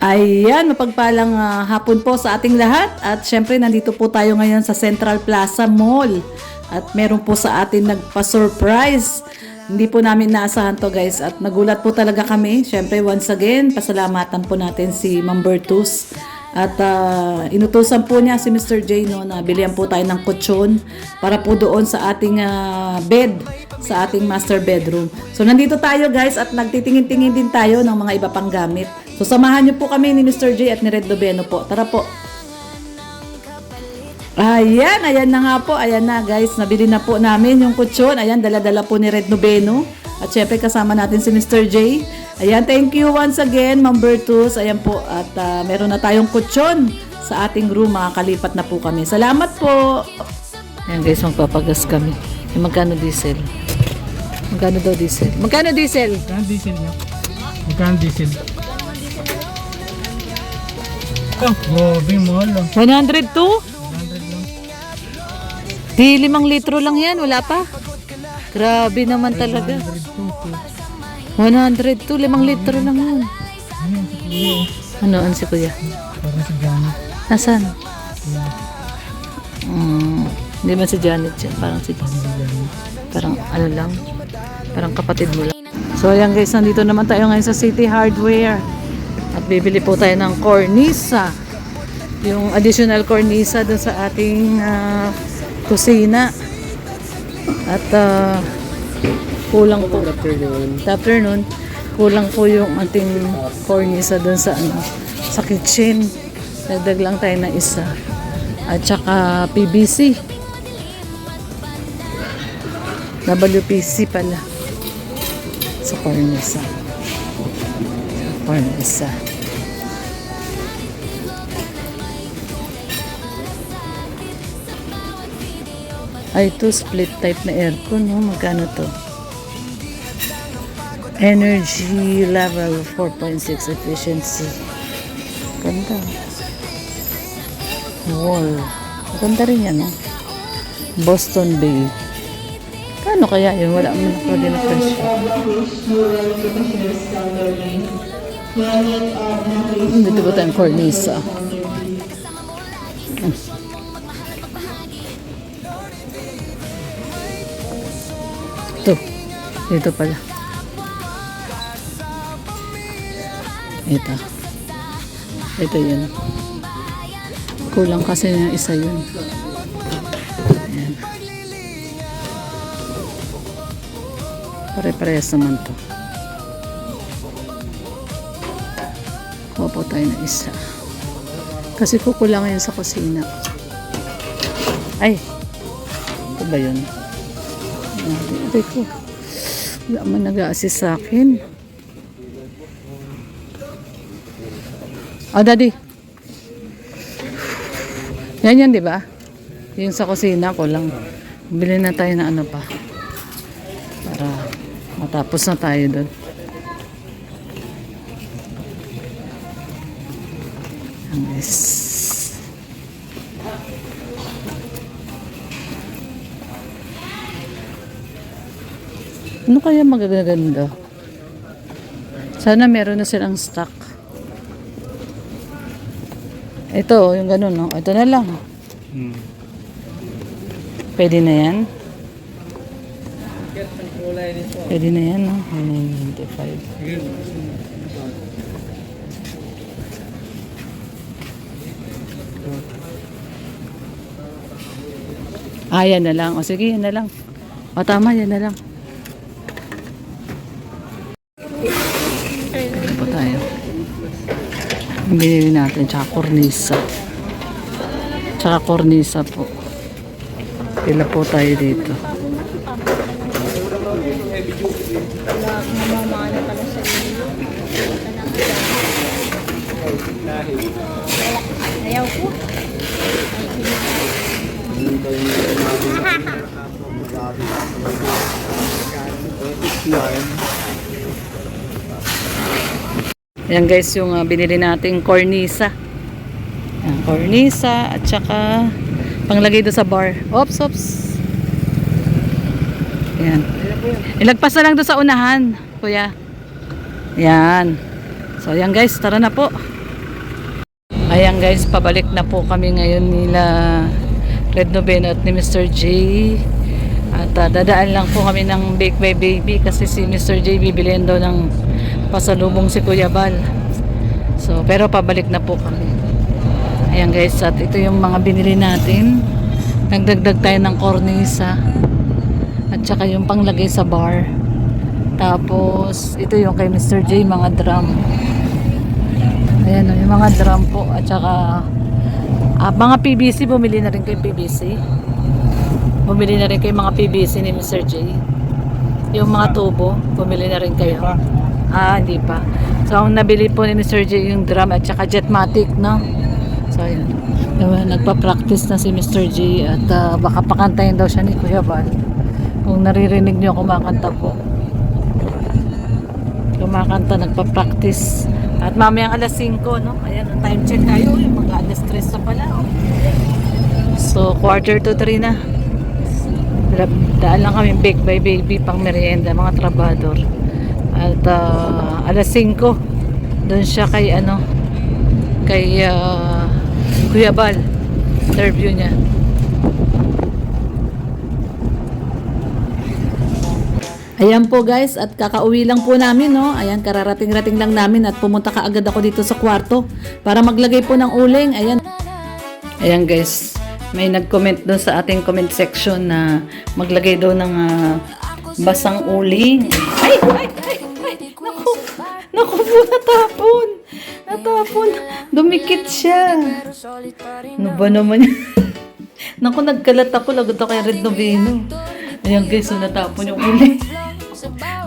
Ayan, mapagpalang hapon po sa ating lahat. At syempre, nandito po tayo ngayon sa Central Plaza Mall. At meron po sa atin nagpa-surprise. Hindi po namin naasahan to, guys. At nagulat po talaga kami. Syempre, once again, pasalamatan po natin si Ma'am Bertus. At inutusan po niya si Mr. J, no, na bilihan po tayo ng kutsyon para po doon sa ating bed, sa ating master bedroom. So nandito tayo, guys, at nagtitingin-tingin din tayo ng mga iba pang gamit. So samahan niyo po kami ni Mr. J at ni Red Loveno po. Tara po. Ayan na nga po. Ayan na, guys, nabili na po namin yung kutsyon. Ayan, dala-dala po ni Red Loveno. At syempre kasama natin si Mr. J. Ayan, thank you once again, Ma'am Bertus. Ayan po, at meron na tayong kutsyon sa ating room. Makakalipat na po kami. Salamat po. Ayan, guys, magpapagas kami. Magkano diesel? Magkano daw diesel? Magkano diesel? Magkano diesel niya? Magkano diesel? Oh, grabe, mahal lang. 102? 100 lang. Di 5 litro lang yan, wala pa. Grabe naman talaga. 102, 5 litro lang yan. Ano, ano si kuya? Parang si Janet. Nasaan? Hindi man si Janet yan, parang si parang ano lang, parang kapatid mo lang. So ayan, guys, nandito naman tayo ngayon sa City Hardware. At bibili po tayo ng cornisa. Yung additional cornisa doon sa ating kusina. At kulang po. After nun, kulang po yung ating cornisa doon sa sa kitchen. Dagdag lang tayo na isa. At saka PVC. WPC pala. Sa cornisa. Cornisa. Ay, ito split type na aircon, no? Magkano to? Energy level 4.6 efficiency. Ganda. Wall. Ganda rin yan, no? Boston Bay. Kano kaya yun? Wala mo nakalagay na presyo. Dito ba tayong cornisa? Ito. Dito pala. Ito. Ito yun. Kulang kasi yung isa yun. Ayan. Pare-parehas naman to. Kuha po tayo ng isa. Kasi kukulangan yun sa kusina. Ay! Ito ba yun? Ito ko. Wala man nag-a-assist sa akin. Oh, daddy. Yan, di ba? Yung sa kusina ko lang. Bili na tayo na ano pa. Para matapos na tayo doon. Yes. Ano kaya magaganda? Sana meron na silang stock. Ito, yung ganun, no? Ito na lang. Pwede na yan? Pwede na yan, no? 195. Yan na lang. O sige, yan na lang. O tama, yan na lang. Ito po tayo. Binili natin, tsaka cornisa. Tsaka cornisa po. Pila po tayo dito. Ayaw ko. Ayan, guys, yung binili nating cornisa. Ayan, cornisa at saka panglagay doon sa bar. Ops. Ayan. Ilagpas na lang doon sa unahan, kuya. Ayan. So, ayan, guys, tara na po. Ayan guys, pabalik na po kami ngayon nila Red Noveno at ni Mr. J. At dadaan lang po kami ng Bake by Baby kasi si Mr. J bibilihan daw ng pasalubong si Kuya Bal. So, pero pabalik na po kami. Ayan guys, at ito yung mga binili natin. Nagdagdag tayo ng cornisa at saka yung panglagay sa bar. Tapos, ito yung kay Mr. J, mga drum. Ayan o, yung mga drum po. At saka, mga PVC, bumili na rin kay PVC. Bumili na rin kay mga PVC ni Mr. J. Yung mga tubo, bumili na rin kayo. Hindi pa. So, ang nabili po ni Mr. J yung drum at saka Jetmatic, no? So, ayan. Nagpa-practice na si Mr. J at baka pakantayin daw siya ni Kuya Bal. Kung naririnig niyo kumakanta po. Kumakanta, nagpa-practice. At mamayang alas 5, no? Ayan, time check tayo. Yung mga alas 3 na pala, oh. So, 2:45 na. Daan lang kami Bake by Baby pang merienda, mga trabador. At alas 5 doon siya kay Kuya Bal, interview niya. Ayan po guys, at kakauwi lang po namin, no? Ayan, kararating-rating lang namin at pumunta ka agad ako dito sa kwarto para maglagay po ng uling. Ayan. Ayan guys, may nag-comment doon sa ating comment section na maglagay daw ng basang uling. Ay! Naku po, natapon. Dumikit siya. Ano ba naman yan? Naku, nagkalat ako. Lagot ako kay Red Noveno. Ayan guys, so natapon yung uling.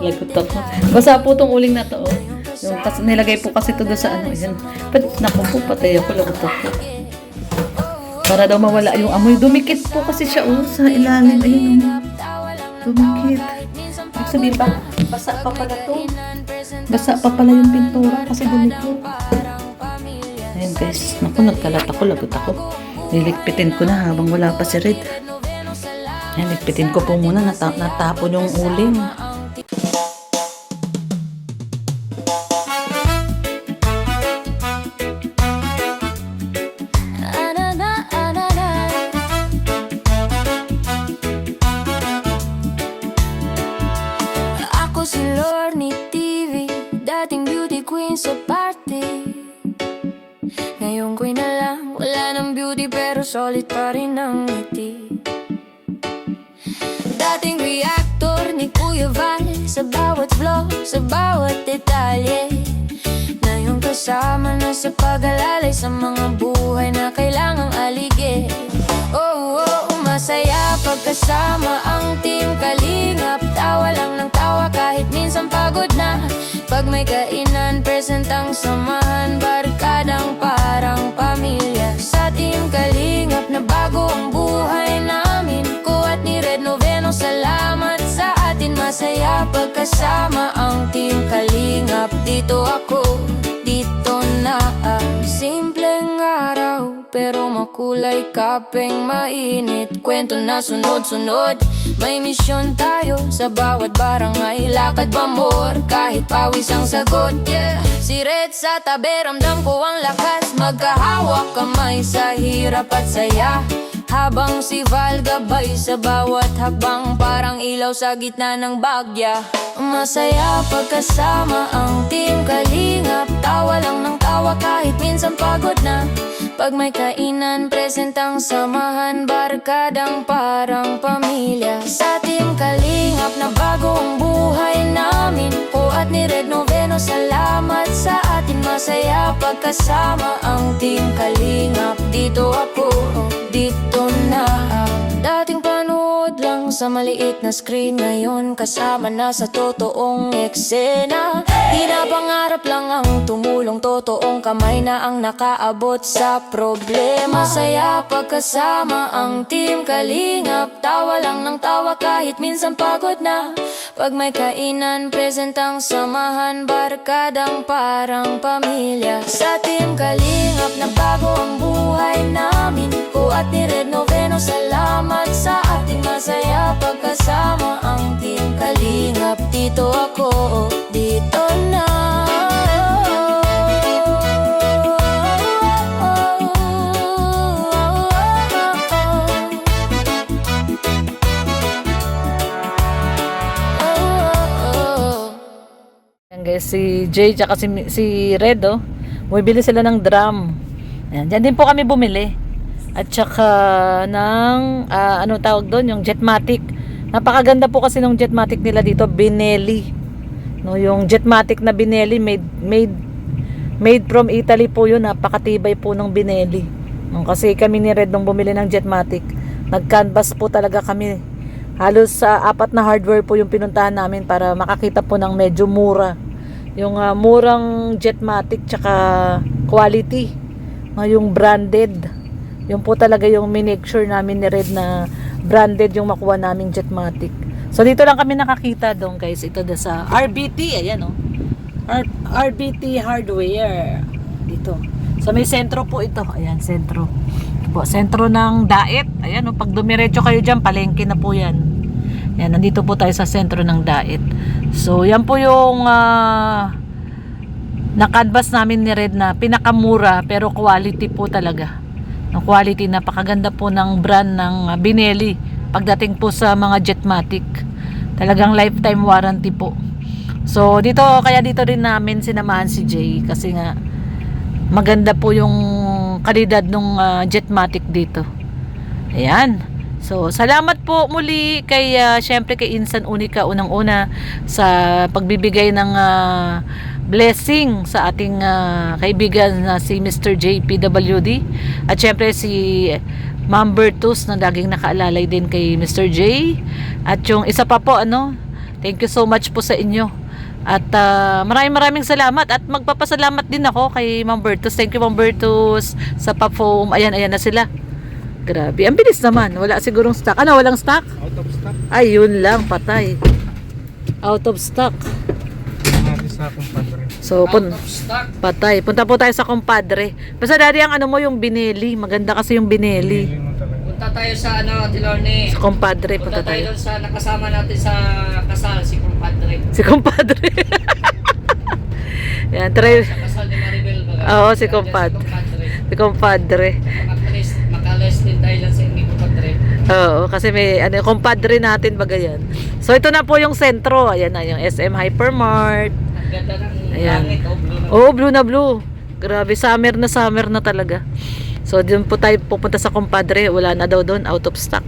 Lagot ako. Basa po tong uling na to. Oh. Yung, nilagay po kasi ito doon sa Ayan. Naku po, patay ako. Lagot ako. Para daw mawala yung amoy. Dumikit po kasi siya sa ilalim. Ayun. Dumikit. Ibig sabihin pa, basa pa pala to. Basa pa pala yung pintura kasi dumikit. Ayan guys. Naku, nagkalat ako. Lagot ako. Niligpitin ko na habang wala pa si Red. Ayan, ligpitin ko po muna. Natapon yung uling. Ako si Lorne TV, dating beauty queen sa party. Ngayon ko'y na lang, wala ng beauty pero solid pa rin ang ngiti. Dating reactor ni Kuya Val, sa bawat vlog, sa bawat detalye. Ngayon kasama na sa pag-alalay sa mga buhay na kailangang aligid. Masaya pagkasama ang team Kalingap. Tawa lang ng tawa kahit minsan pagod na. Pag may kainan, present ang samahan. Barkadang parang pamilya. Sa team Kalingap na bago ang buhay namin. Ko at ni Red Noveno, salamat sa atin. Masaya pagkasama ang team Kalingap. Dito ako, dito na. Simpleng araw pero makulay, kapeng mainit. Kwento na sunod-sunod, may misyon tayo sa bawat barangay. Lakad ba more, kahit pawis ang sagot, yeah. Si Red sa tabi, ramdam ko ang lakas. Magkahawak kamay sa hirap at saya. Habang si Val gabay sa bawat hakbang, parang ilaw sa gitna ng bagya. Masaya pagkasama ang team Kalingap. Tawa lang ng tawa kahit minsan pagod na. Pag may kainan, present ang samahan. Barkadang parang pamilya. Sa team Kalingap na bago ang buhay namin. Ko at ni Red Noveno, salamat sa atin. Masaya pagkasama ang team Kalingap. Dito ako, dito na. Dating panood lang sa maliit na screen, ngayon kasama na sa totoong eksena. Di na pangarap lang ang tumulong, totoong kamay na ang nakaabot sa problema. Masaya pagkasama ang team Kalingap. Tawa lang ng tawa kahit minsan pagod na. Pag may kainan, present ang samahan. Barkadang parang pamilya. Sa team Kalingap na bago ang buhay namin. Ko at ni Red Noveno, salamat sa ating masaya pagkasama ang team Kalingap. Dito ako, dito na. si Jay tsaka si Red, oh. Bumibili sila ng drum. Ayan, dyan din po kami bumili. At tsaka ng, ano tawag doon, yung Jetmatic. Napakaganda po kasi ng Jetmatic nila dito, Benelli. No, yung Jetmatic na Benelli, made from Italy po yun. Napakatibay po ng Benelli. No, kasi kami ni Red nung bumili ng Jetmatic, nag-canvas po talaga kami. Halos sa 4 na hardware po yung pinuntahan namin para makakita po ng medyo mura. Yung murang Jetmatic tsaka quality. Yung branded. Yung po talaga yung make sure namin ni Red na branded yung makuha naming Jetmatic. So dito lang kami nakakita doon guys. Ito na sa RBT. Ayan, oh. RBT Hardware. Dito. So may sentro po ito. Ayan, sentro. Po, sentro ng Daet. Ayan, oh, pag dumiretso kayo dyan, palengke na po yan. Ayan, nandito po tayo sa sentro ng Daet. So yan po yung na-canvas namin ni Red na pinakamura pero quality po talaga. Ang quality, napakaganda po ng brand ng Benelli pagdating po sa mga Jetmatic. Talagang lifetime warranty po. So dito, kaya dito rin namin sinamahan si Jay kasi nga maganda po yung kalidad ng Jetmatic dito. Ayan. So salamat po muli kay syempre kay Insan Unica unang-una sa pagbibigay ng blessing sa ating kaibigan na si Mr. JPWD at syempre si Ma'am Bertus na laging nakaalalay din kay Mr. J at yung isa pa po thank you so much po sa inyo at maraming salamat at magpapasalamat din ako kay Ma'am Bertus. Thank you Ma'am Bertus sa pa-foam. Ayan na sila. Grabe, ang bilis naman. Wala sigurong stock. Walang stock? Out of stock. Ay, yun lang, patay. Out of stock. Natin sa kumpadre. So, patay. Punta po tayo sa kumpadre. Basta daddy, ang mo yung Benelli. Maganda kasi yung Benelli. Pili mo talaga. Punta tayo sa Tilorne. Sa kumpadre, Punta punta tayo tayo. doon sa nakasama natin sa kasal, si Compadre. Si kumpadre. Yan, try. Sa kasal ni Maribel. Oo, si Compadre. Si kumpadre. Makalis din tayo lang sa inyo, Compadre. Oo, kasi may kumpadre natin baga yan. So, ito na po yung sentro. Ayan na, yung SM Hypermart. Ang ganda ng Ayan. langit, blue na. Oo, blue na blue. Grabe, summer na talaga. So, doon po tayo pupunta sa kumpadre. Wala na daw doon, out of stock.